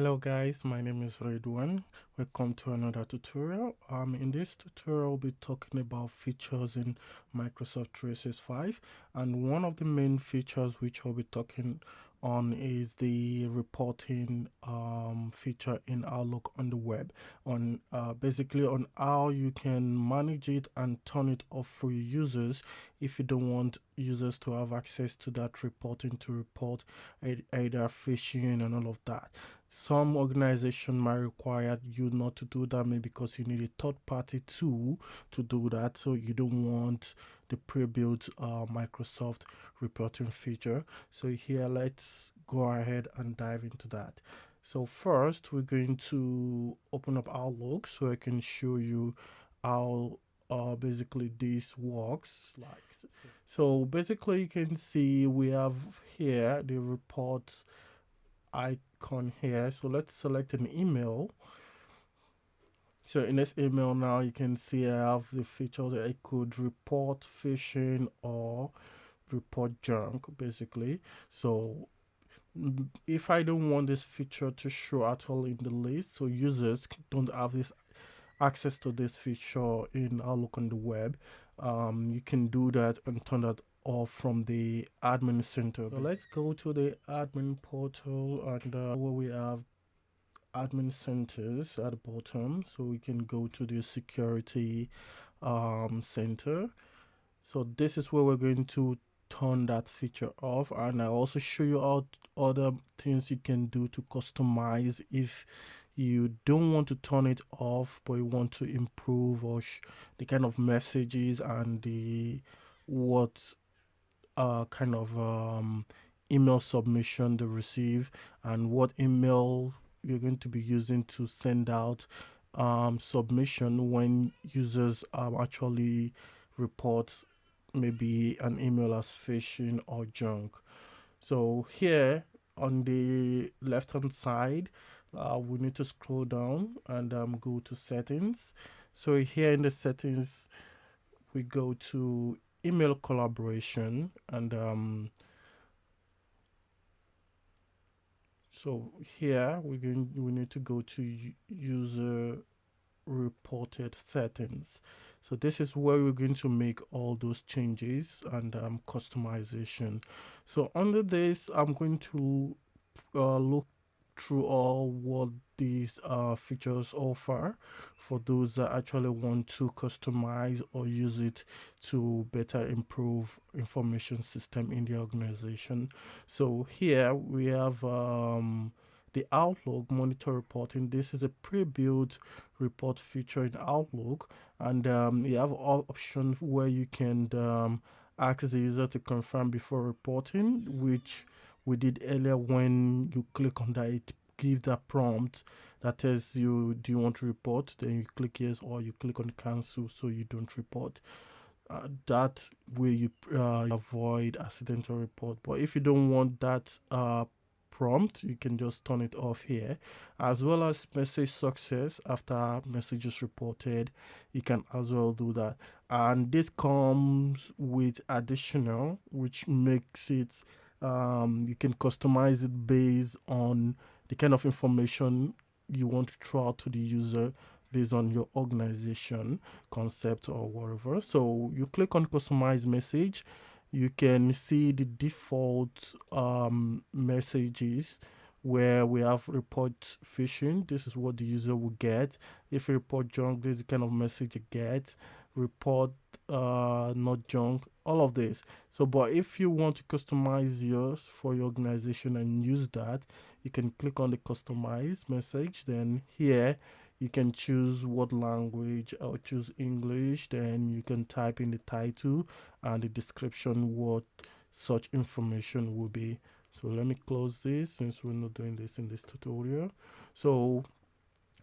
Hello guys, my name is Redwan. Welcome to another tutorial. In this tutorial, we'll be talking about features in Microsoft 365, and one of the main features which I'll be talking on is the reporting feature in Outlook on the web. On basically on how you can manage it and turn it off for your users if you don't want users to have access to that reporting to report either phishing and all of that. Some organization might require you not to do that, maybe because you need a third-party tool to do that, so you don't want the pre-built Microsoft reporting feature. So here, let's go ahead and dive into that. So first, we're going to open up Outlook so I can show you how basically this works. So basically, you can see we have here the report icon here. So let's select an email. So in this email now, you can see I have the feature that I could report phishing or report junk basically. So if I don't want this feature to show at all in the list, so users don't have this access to this feature in Outlook on the web, you can do that and turn that off from the admin center. So let's go to the admin portal, and where we have admin centers at the bottom, so we can go to the security center. So this is where we're going to turn that feature off, and I also show you out other things you can do to customize if you don't want to turn it off but you want to improve or the kind of messages and the what kind of email submission they receive and what email you're going to be using to send out submission when users actually report maybe an email as phishing or junk. So here on the left hand side, we need to scroll down and go to settings. So here in the settings, we go to email collaboration, and so here we need to go to user reported settings. So this is where we're going to make all those changes and customization. So under this, I'm going to look through all what these features offer for those that actually want to customize or use it to better improve information system in the organization. So here we have the Outlook monitor reporting. This is a pre-built report feature in Outlook, and you have all options where you can ask the user to confirm before reporting, which we did earlier. When you click on that, it gives that prompt that tells you, do you want to report? Then you click yes, or you click on cancel so you don't report. That way you avoid accidental report. But if you don't want that prompt, you can just turn it off here, as well as message success after message is reported. You can as well do that, and this comes with additional, which makes it you can customize it based on the kind of information you want to throw out to the user based on your organization concept or whatever. So you click on customize message, you can see the default messages where we have report phishing. This is what the user will get. If you report junk, this is the kind of message you get. Report not junk, all of this. So but if you want to customize yours for your organization and use that, you can click on the customize message. Then here you can choose what language. I'll choose English. Then you can type in the title and the description what such information will be. So let me close this since we're not doing this in this tutorial. So,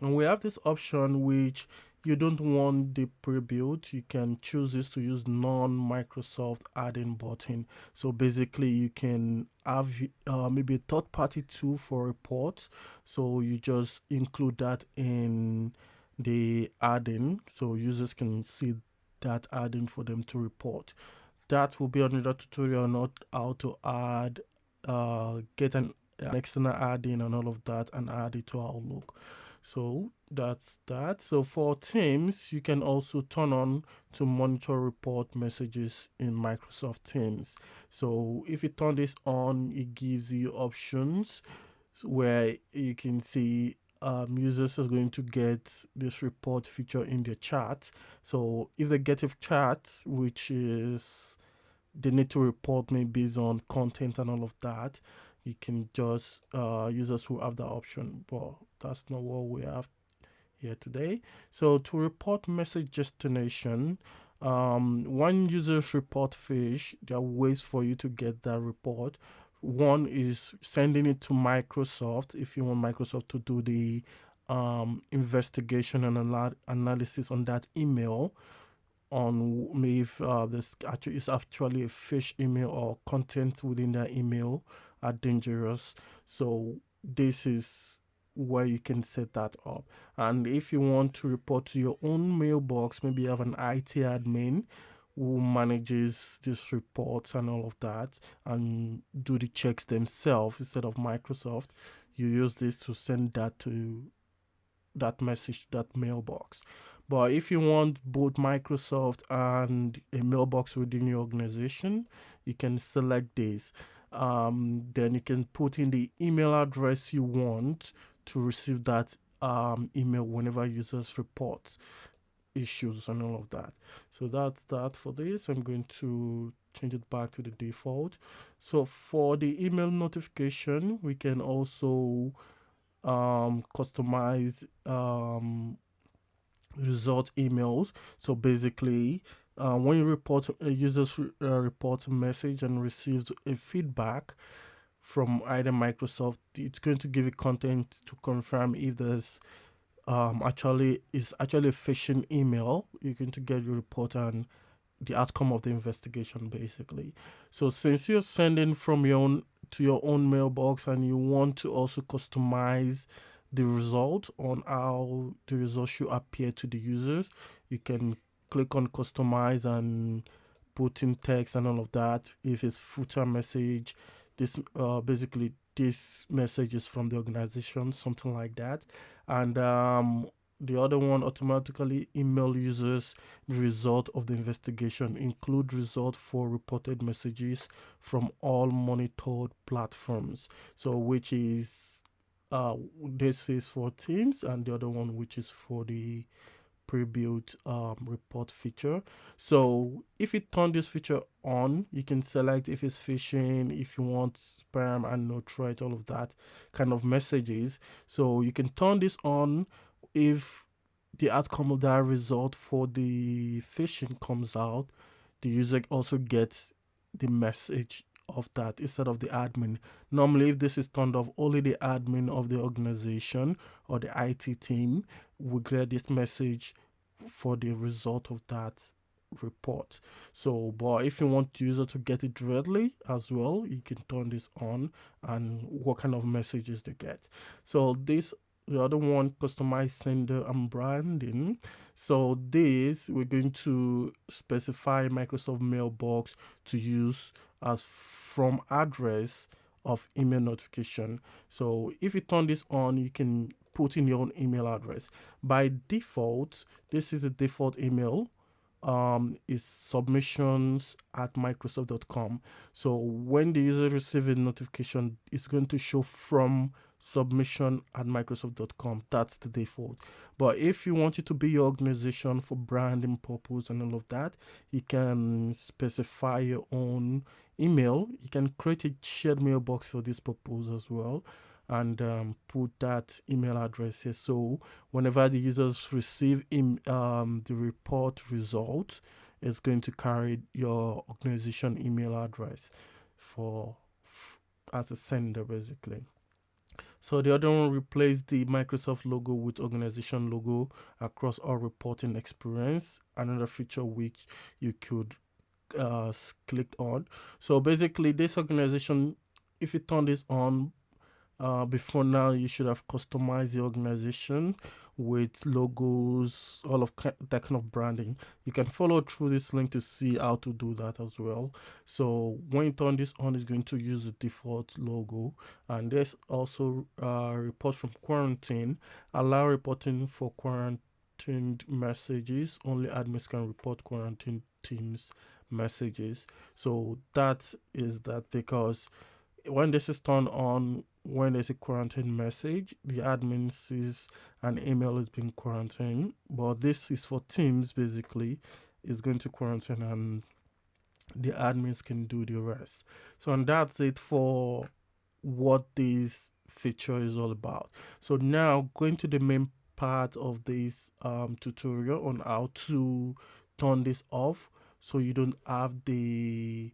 and we have this option which you don't want the pre-built. You can choose this to use non-Microsoft add-in button. So basically you can have maybe a third-party tool for reports. So you just include that in the add-in so users can see that add-in for them to report. That will be another tutorial, not how to add get an an external add-in and all of that and add it to Outlook. So that's that. So for Teams, you can also turn on to monitor report messages in Microsoft Teams. So if you turn this on, it gives you options where you can see users are going to get this report feature in their chat. So if they get a chat, which is they need to report me based on content and all of that, you can just users will have that option, but that's not what we have here today. So to report message destination, when users report fish, there are ways for you to get that report. One is sending it to Microsoft if you want Microsoft to do the investigation and analysis on that email on if this actually is actually a fish email or content within that email are dangerous. So this is where you can set that up. And if you want to report to your own mailbox, maybe you have an IT admin who manages these reports and all of that and do the checks themselves instead of Microsoft, you use this to send that to that message, that mailbox. But if you want both Microsoft and a mailbox within your organization, you can select this. Then you can put in the email address you want to receive that email whenever users report issues and all of that. So that's that for this. I'm going to change it back to the default. So for the email notification, we can also customize result emails. So basically, when you report a user's report a message and receives a feedback from either Microsoft, it's going to give you content to confirm if there's actually a phishing email. You're going to get your report and the outcome of the investigation basically. So since you're sending from your own to your own mailbox and you want to also customize the result on how the result should appear to the users, you can click on customize and put in text and all of that. If it's footer message, this basically this message is from the organization, something like that. And the other one automatically email users the result of the investigation, include result for reported messages from all monitored platforms. So which is this is for Teams and the other one which is for the pre-built report feature. So if you turn this feature on, you can select if it's phishing, if you want spam and no threat, all of that kind of messages. So you can turn this on if the outcome of that result for the phishing comes out, the user also gets the message of that instead of the admin. Normally, if this is turned off, only the admin of the organization or the IT team will get this message for the result of that report. So, but if you want the user to get it directly as well, you can turn this on and what kind of messages they get. So this the other one, customize sender and branding. So this we're going to specify Microsoft Mailbox to use as from address of email notification. So if you turn this on, you can put in your own email address. By default, this is a default email. Is submissions at microsoft.com. So when the user receives a notification, it's going to show from submission at microsoft.com. That's the default. But if you want it to be your organization for branding purpose and all of that, you can specify your own email. You can create a shared mailbox for this purpose as well and put that email address here. So whenever the users receive the report result, it's going to carry your organization email address as a sender basically. So the other one, replace the Microsoft logo with organization logo across all reporting experience. Another feature which you could click on. So basically this organization, if you turn this on, before now you should have customized the organization with logos, all of that kind of branding. You can follow through this link to see how to do that as well. So when you turn this on, it's going to use the default logo. And there's also report from quarantine. Allow reporting for quarantined messages. Only admins can report quarantine teams messages. So that is that, because when this is turned on, when there's a quarantine message, the admin sees an email is being quarantined. But this is for Teams, basically. It's going to quarantine and the admins can do the rest. So, and that's it for what this feature is all about. So now going to the main part of this tutorial on how to turn this off, so you don't have the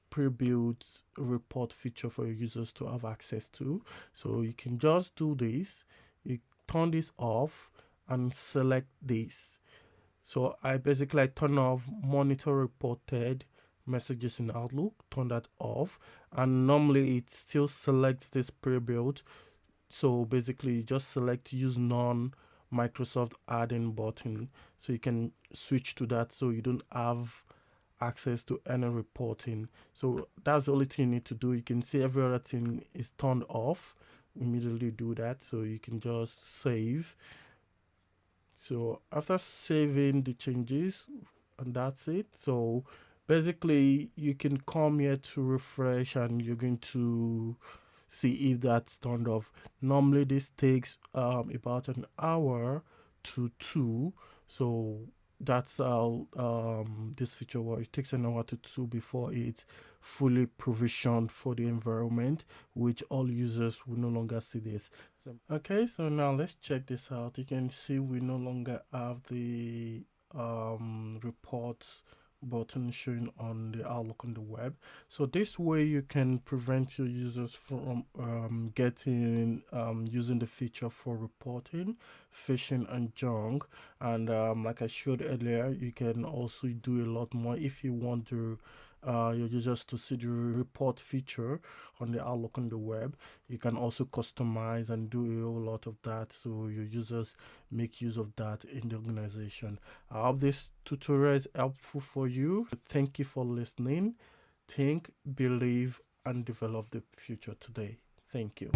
pre-built report feature for your users to have access to. So you can just do this, you turn this off and select this. So I basically turn off monitor reported messages in Outlook, turn that off, and normally it still selects this pre-built. So basically you just select use non Microsoft add-in button, so you can switch to that so you don't have access to any reporting. So that's the only thing you need to do. You can see every other thing is turned off. Immediately do that, so you can just save. So after saving the changes, and that's it. So basically you can come here to refresh and you're going to see if that's turned off. Normally this takes about an hour to two. So that's how this feature works. It takes an hour to two before it's fully provisioned for the environment, which all users will no longer see this. Okay, so now let's check this out. You can see we no longer have the reports button showing on the Outlook on the web. So this way you can prevent your users from getting using the feature for reporting, phishing and junk. And like I showed earlier, you can also do a lot more if you want to your users to see the report feature on the Outlook on the web. You can also customize and do a whole lot of that, so your users make use of that in the organization. I hope this tutorial is helpful for you. Thank you for listening. Think, believe, and develop the future today. Thank you.